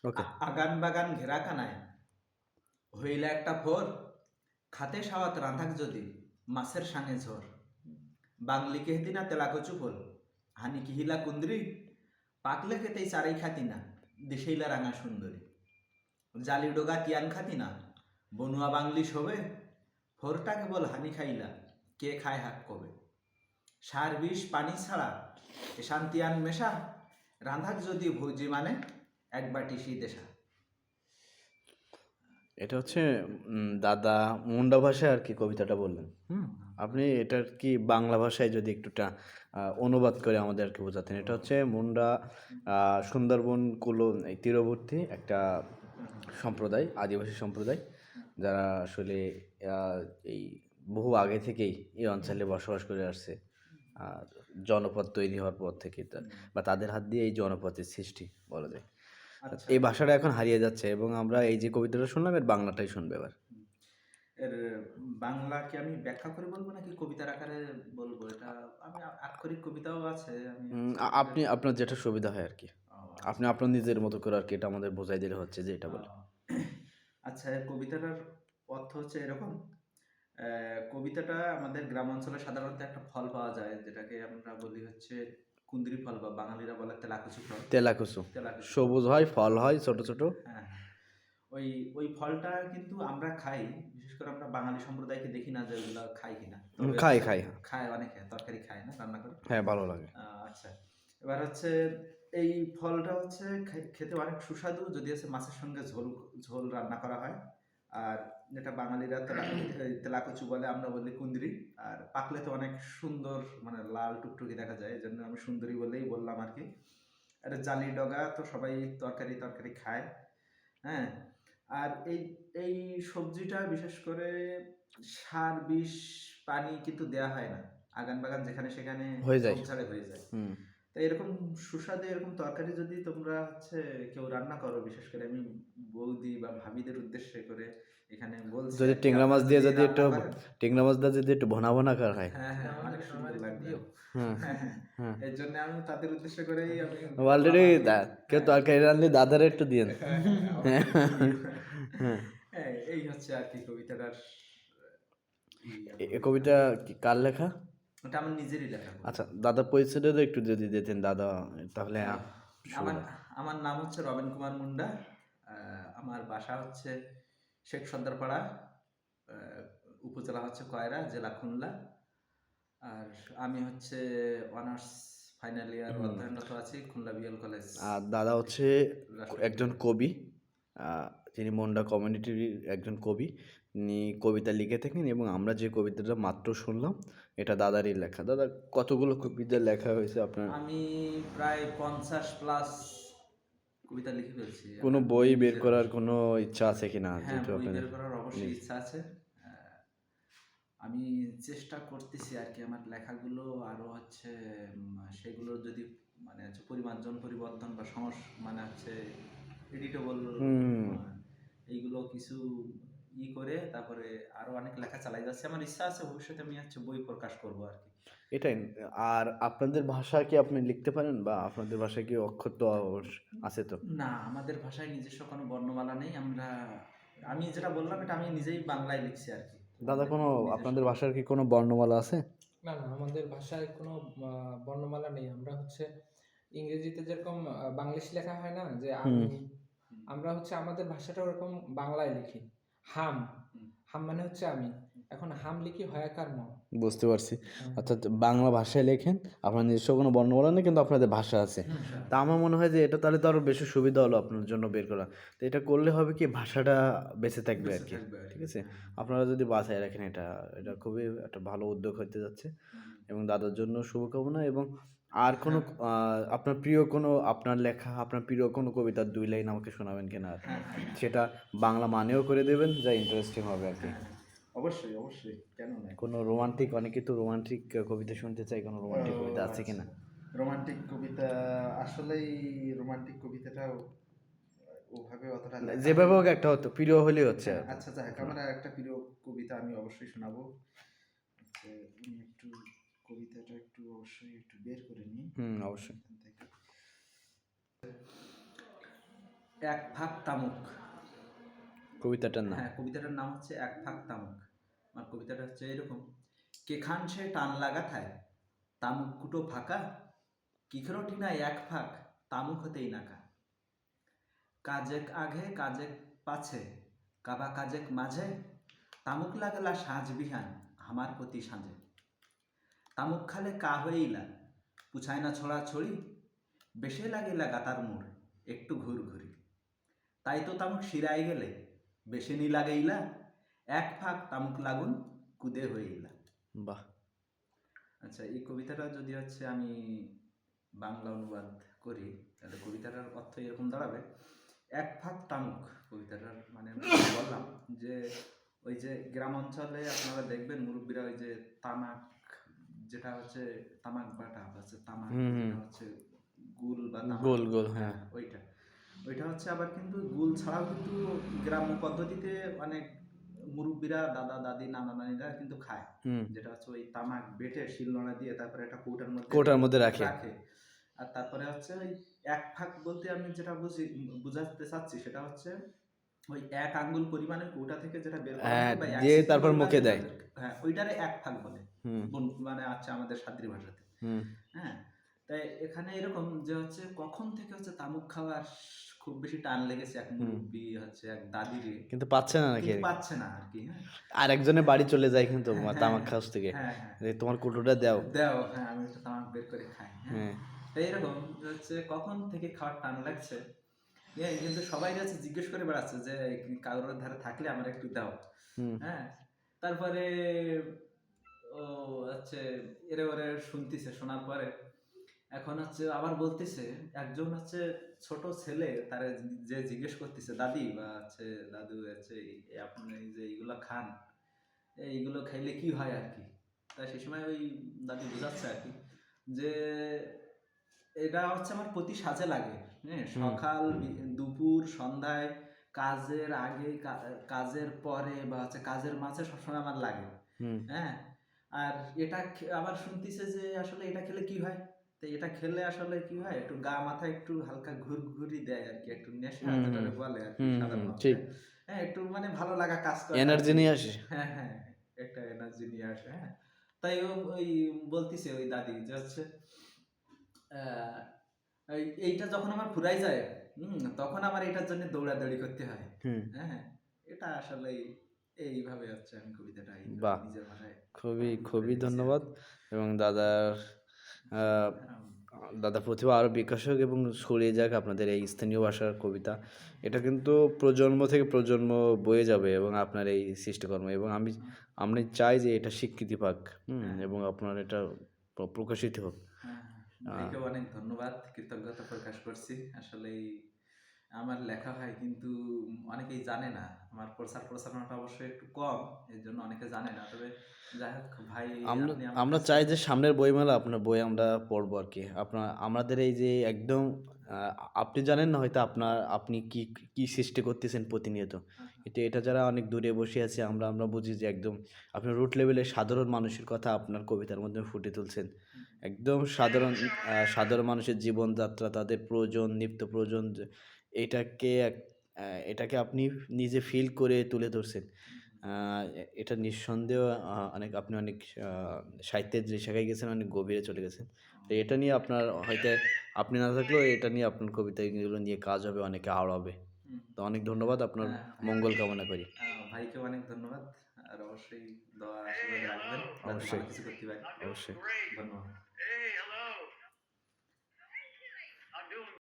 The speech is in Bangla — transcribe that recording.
ওকে। আগান বাগান ঘেরা কানায় হইলা একটা ভোর, খাতে সাওয়াত রাঁধাক যদি মাছের সাঙে ঝোর। বাংলি কেহদি না তেলা কচু ফল, হানি কিহিলা কুন্দ্রি, পাকলে খেতেই চারাই খাতি না, দেশেইলা রাঙা সুন্দরী। জালি ডোগা তিয়ান খাতি না, বনুয়া বাংলি শোবে, ভোরটা কেবল হানি খাইলা, কে খায় হাক কবে। সার বিষ পানি ছাড়া এসান তিয়ান মেশা, রাঁধাক যদি ভুজি মানে এক বাটি শীতেশা। এটা হচ্ছে দাদা মুন্ডা ভাষায় আর কি কবিতাটা বললেন। আপনি এটার কি বাংলা ভাষায় যদি একটুটা অনুবাদ করে আমাদের আর কি বোঝাতেন। এটা হচ্ছে মুন্ডা সুন্দরবন কুলো এই তীরবর্তী একটা সম্প্রদায়, আদিবাসী সম্প্রদায়, যারা আসলে এই বহু আগে থেকেই এই অঞ্চলে বসবাস করে আসছে। আর জনপদ তৈরি হওয়ার পর থেকে বা তাদের হাত দিয়ে এই জনপদের সৃষ্টি বলা যায়। আচ্ছা, এই ভাষাটা এখন হারিয়ে যাচ্ছে এবং আমরা এই যে কবিতাটা শুনলাম এর বাংলাটাই শুনবো এবার। এর বাংলা কি আমি ব্যাখ্যা করে বলবো নাকি কবিতার আকারে বলবো? এটা আমি আক্ষরিক কবিতাও আছে, আমি আপনি আপনার যেটা সুবিধা হয় আর কি, আপনি আচ্ছা আপনার নিজের মতো করে আর কি এটা আমাদের বোঝাই দিলে হচ্ছে যে এটা বলে। আচ্ছা, এর কবিতাটার অর্থ হচ্ছে এরকম। কবিতাটা আমাদের গ্রাম অঞ্চলে সাধারণত একটা ফল পাওয়া যায়, যেটাকে আমরা বলি হচ্ছে কুন্দ্রি ফল, বা বাঙালিরা বলে তেলাকুচু ফল। তেলাকুচু তেলাকুচু ফল। সবুজ হয়, ফল হয় ছোট ছোট। হ্যাঁ, ওই ওই ফলটা কিন্তু আমরা খাই। বিশেষ করে আমরা বাঙালি সম্প্রদায়কে দেখি না যে ওগুলো খাই কিনা, তবে খাই হচ্ছে খাই। খায়, অনেকে তরকারি খায় না, রান্না করে। হ্যাঁ, ভালো লাগে। আচ্ছা, এবার হচ্ছে এই ফলটা হচ্ছে খেতে অনেক সুস্বাদু, যদি আছে মাছের সঙ্গে ঝোল ঝোল রান্না করা হয়। আর যেটা বাঙালিরা তেলাকুচু বলে, আমরা বলি কুন্দ্রি। আর পাকলে তো অনেক সুন্দর, মানে লাল টুকটুকি দেখা যায়, এই জন্য আমি সুন্দরী বলেই বললাম আর কি। এটা জালি ডগা তো সবাই তরকারি তরকারি খায়। হ্যাঁ, আর এই এই সবজিটা বিশেষ করে সার বিষ পানি কিন্তু দেয়া হয় না, আগান বাগান যেখানে সেখানে হয়ে যায়। ঝোপঝাড়ে হয়ে যায়। হুম। তো এরকম সুস্বাদু এরকম তরকারি যদি তোমরা হচ্ছে কেউ রান্না করো, বিশেষ করে আমি বৌদি বা ভাবিদের উদ্দেশ্যে করে এখানে বলছি যদি আর কি, টেংরা মাছ আপনারা দিয়ে যদি যদি একটু রান্না করেন। টেংরা মাছ দিয়ে যদি একটু ভনা ভনা করা হয়। হ্যাঁ হ্যাঁ, অনেক সুন্দর লাগবে। হ্যাঁ হ্যাঁ হ্যাঁ, হ্যাঁ। এর জন্য আমি তাদের উদ্দেশ্য করেই আমি বললাম অলরেডি আর কি। কেউ হ্যাঁ তরকারি রাঁধলে দাদার একটু দিয়েন। হ্যাঁ হ্যাঁ, হ্যাঁ আমাকে একটু দিও। হ্যাঁ। হ্যাঁ, এই হচ্ছে আর কি কবিতাটার এ কবিতা কি কার লেখা? ওটা আমার নিজেরই লেখা আচ্ছা, কবিতা। দাদা পরিচয়টা একটু যদি দিতেন দাদা, তাহলে হ্যাঁ, আমার সুবিধা। আমার নাম হচ্ছে রবেন কুমার মুন্ডা। আমার বাসা হচ্ছে শেখ সর্দারপাড়া, উপজেলা হচ্ছে কয়রা, জেলা খুলনা। আর আমি হচ্ছে অনার্স ফাইনাল ইয়ার অধ্যয়নরত আছি খুলনা বিএল কলেজ আর দাদা হচ্ছে একজন রাষ্ট্রবিজ্ঞান। কবি। তিনি মুন্ডা কমিউনিটির একজন কবি। তিনি কবিতা লিখে থাকেন এবং আমরা যে কবিতাটা মাত্র শুনলাম এটা দাদারই লেখা। দাদা কতগুলো কবিতা লেখা হয়েছে আপনার? আমি প্রায় 50+ কবিতা লিখে ফেলছি কোনো আমার বই বের নিজের করার ভাষায়। কোনো ইচ্ছা আছে কিনা, হ্যাঁ, যেহেতু বই আপনাদের বের করার অবশ্যই নিজ- ইচ্ছা আছে। আহ, আমি চেষ্টা করতেছি আর কি, আমার লেখাগুলো আরো হচ্ছে সেগুলো যদি মানে হচ্ছে পরিমার্জন পরিবর্তন বা মানে হচ্ছে এডিটেবল, হুম। এইগুলো কিছু করে তারপরে আরো অনেক লেখা চালাই যাচ্ছে। আমার ইচ্ছা আছে ভবিষ্যতে আমি হচ্ছে বই প্রকাশ করব আর কি। এটাই। আর আপনাদের ভাষা কি আপনি লিখতে পারেন, বা আপনাদের ভাষায় কি অক্ষর তো আছে তো? না, আমাদের ভাষায় নিজস্ব কোনো বর্ণমালা নেই। আমি যেটা বললাম এটা আমি নিজেই বাংলায় লিখছি আর কি। দাদা আমাদের কোনো নিজস্ব আপনাদের ভাষার কি কোনো বর্ণমালা আছে? না না, আমাদের ভাষায় কোনো বর্ণমালা নেই। আমরা হচ্ছে ইংরেজিতে যেরকম বাংলিশ লেখা হয় না, যে আমি, আমরা হচ্ছে আমাদের ভাষাটা ওরকম বাংলায় লিখি। হাম, হাম মানে হচ্ছে আমি। এখন হাম লিখি হয়াকার ম। বুঝতে পারছি। অর্থাৎ বাংলা ভাষায় লেখেন, আপনার নিজস্ব কোনো বর্ণমালা নেই কিন্তু আপনাদের ভাষা আছে। তা আমার মনে হয় যে এটা তাহলে তো আরো বেশি সুবিধা হলো আপনার জন্য বের করা। তো এটা করলে হবে কি, ভাষাটা বেঁচে থাকবে আর বেঁচে কি। থাকবে আর ঠিক কি। আছে? হ্যাঁ। আপনারা যদি বাসায় রাখেন এটা, এটা খুবই একটা ভালো উদ্যোগ হতে যাচ্ছে এবং দাদার জন্য শুভকামনা। এবং আর কোনো আপনার প্রিয় কোনো আপনার লেখা আপনার প্রিয় কোনো কবিতার 2 লাইন আমাকে শোনাবেন কিনা? আর হ্যাঁ হ্যাঁ সেটা বাংলা মানেও করে দেবেন, যা ইন্টারেস্টিং হবে আর কি। হ্যাঁ, অবশ্যই অবশ্যই, কেন নয়। কোনো রোমান্টিক, অনেকে তো রোমান্টিক কবিতা শুনতে চাই, কোনো রোমান্টিক কবিতা আছে আচ্ছা, কিনা? রোমান্টিক কবিতা, আসলেই রোমান্টিক কবিতাটা ওভাবে অতটা লেখা যেভাবে হয়নি। হোক একটা হতো, প্রিয় হলেই হচ্ছে হ্যাঁ, আর আচ্ছা যাক, আমার আর একটা প্রিয় কবিতা আমি অবশ্যই শোনাবো। আচ্ছা, আমি একটু কবিতাটা একটু অবশ্যই একটু বের করে নিই অবশ্যই। এখান থেকে। এক ফাঁক তামুক। কবিতাটার নাম? হ্যাঁ, কবিতাটার নাম হচ্ছে এক ফাঁক তামুক। আমার কবিতাটা হচ্ছে এরকম: কেখান সে টান লাগা থায়, তামুক কুটো ফাঁকা, কিখেরো ঠিনায় এক ফাঁক, তামুক হতেই নাকা। কাজেক আঘে কাজেক পাছে, কাবা কাজেক মাঝে, তামুক লাগলা সাঁঝ বিহান, আমার প্রতি সাঁঝে। তামুক খালে কা হইলা, পুছায় না ছড়া ছড়ি, বেশে লাগিলা গাতার মোড়, একটু ঘুর ঘুরি। তাই তো তামুক শিরায় গেলে, বেশে নি লাগাইলা, এক ফাঁক তামুক লাগুন, কুদে হইলা। বাহ! আচ্ছা, এই কবিতাটা যদি হচ্ছে আমি বাংলা অনুবাদ করি, তাহলে কবিতাটার অর্থ এরকম দাঁড়াবে: এক ফাঁক তামুক। কবিতাটার মানে আমি বললাম যে ওই যে গ্রাম অঞ্চলে আপনারা দেখবেন মুরব্বীরা ওই যে তামাক, যেটা হচ্ছে তামাক বাটা হচ্ছে তামাক, যেটা হচ্ছে গুল বা তামাক, গোল গোল, হ্যাঁ। ওইটা ওইটা হচ্ছে আবার কিন্তু গুল ছাড়াও কিন্তু গ্রাম্য পদ্ধতিতে অনেক মুরব্বীরা, দাদা দাদি নানা নানিরা কিন্তু খায়, যেটা হচ্ছে ওই তামাক বেটে শিলনোড়া দিয়ে তারপরে একটা কৌটার মধ্যে রাখে। আর তারপরে হচ্ছে ওই এক ফাঁক বলতে আমি যেটা বুঝাতে চাচ্ছি সেটা হচ্ছে ওই এক আঙ্গুল পরিমাণের কৌটা থেকে যেটা বের করা হয় বা দিয়ে এক তারপর সেকেন্ড মুখে বা দেয়। হ্যাঁ, ওইটারে এক ফাঁক বলে, মানে আছে আমাদের সাদ্রি ভাষাতে। হ্যাঁ, তাই এখানে এরকম যে হচ্ছে কখন থেকে হচ্ছে তামুক খাওয়ার খুব বেশি টান লেগেছে এক মুরব্বি হচ্ছে এক দাদির, কিন্তু পাচ্ছে না নাকি? কিন্তু পাচ্ছে না আর কি। হ্যাঁ, আর একজনের বাড়ি চলে যায় কিন্তু হ্যাঁ, তামাক খাওয়ার থেকে, হ্যাঁ, হ্যাঁ, যে তোমার কুটুটা দাও। দাও, হ্যাঁ, আমি একটু তামাক বের করে খাই। হ্যাঁ, হ্যাঁ, তাই এরকম হচ্ছে কখন থেকে খাওয়ার টান লাগছে, কিন্তু সবাই যাচ্ছে জিজ্ঞেস করে বেড়াচ্ছে যে কারোর ধারে থাকলে আমার একটু দাও। হ্যাঁ, তারপরে ও হচ্ছে এরে ওরে শুনতেছে, শোনার পরে এখন হচ্ছে আবার বলতেছে, একজন হচ্ছে ছোট ছেলে তারে যে জিজ্ঞেস করতেছে, দাদি বা হচ্ছে দাদু হচ্ছে আপনি এই যে এইগুলো খান, এইগুলো খাইলে কি হয় আর কি। তাই সেই সময় ওই দাদি বোঝাচ্ছে আর কি যে এটা হচ্ছে আমার প্রতি সাজে লাগে। হ্যাঁ, সকাল দুপুর সন্ধ্যায়, কাজের আগে কাজের পরে বা হচ্ছে কাজের মাঝে সবসময় আমার লাগে। হ্যাঁ, আর এটা আবার শুনতেছে যে আসলে এটা খেলে কি হয়, তো এটা খেলে আসলে কি হয়, একটু গা মাথা একটু হালকা ঘুরঘুরি দেয় আর কি, একটু নেশা যেটা বলে আর কি সাধারণত। হ্যাঁ, একটু মানে ভালো লাগা কাজ করে, এনার্জি নিয়ে আসে। হ্যাঁ হ্যাঁ, একটা এনার্জি নিয়ে আসে। হ্যাঁ, তাই ওই বলতিছে ওই দাদি যে হচ্ছে এইটা যখন আমার ফুরাই যায়, তখন আমার এটার জন্য দৌড়াদৌড়ি করতে হয়। হ্যাঁ, এটা আসলে এইভাবে হচ্ছে আমি কবিতাটা বাহ, নিজের ভাষায় খুবই খুবই ধন্যবাদ। এবং দাদা প্রতিভা আরও বিকাশ হোক এবং ছড়িয়ে যাক আপনাদের এই স্থানীয় ভাষার কবিতা। এটা কিন্তু প্রজন্ম থেকে প্রজন্ম বয়ে যাবে এবং আপনার এই সৃষ্টিকর্ম, এবং আমি চাই যে এটা স্বীকৃতি পাক, এবং আপনার এটা প্রকাশিত হোক। ভাইকে অনেক ধন্যবাদ, কৃতজ্ঞতা প্রকাশ করছি। আসলে আমার লেখা হয় কিন্তু অনেকেই জানে না, আমার প্রচার প্রচারণাটা অবশ্যই একটু কম, এর জন্য অনেকে জানে না। তবে যাই হোক ভাই, আমরা চাই যে সামনের বইমেলা আপনার বই আমরা পড়বো আর কি। আমাদের এই যে একদম আপনি জানেন না হয়তো আপনি কি কি সৃষ্টি করতেছেন প্রতিনিয়ত, এটা যারা অনেক দূরে বসে আছে আমরা বুঝি যে একদম আপনি রুট লেভেলের সাধারণ মানুষের কথা আপনার কবিতার মধ্যে ফুটে তুলছেন। একদম সাধারণ মানুষের জীবনযাত্রা, তাদের প্রয়োজন, নিত্য প্রয়োজন, এটাকে আপনি নিজে ফিল করে তুলে ধরছেন। এটা নিঃসন্দেহ আপনি অনেক সাহিত্যের যে শাখায় গেছেন অনেক গভীরে চলে গেছেন। তো এটা নিয়ে আপনার হয়তো আপনি না থাকলেও এটা নিয়ে আপনার কবিতাগুলো নিয়ে কাজ হবে, অনেকে আওড়াবে। তো অনেক ধন্যবাদ, আপনার মঙ্গল কামনা করি। ভাইকে অনেক ধন্যবাদ, আর অবশ্যই দোয়া আশীর্বাদ রাখবেন, অবশ্যই, কিছু করতে পারি। অবশ্যই। ধন্যবাদ।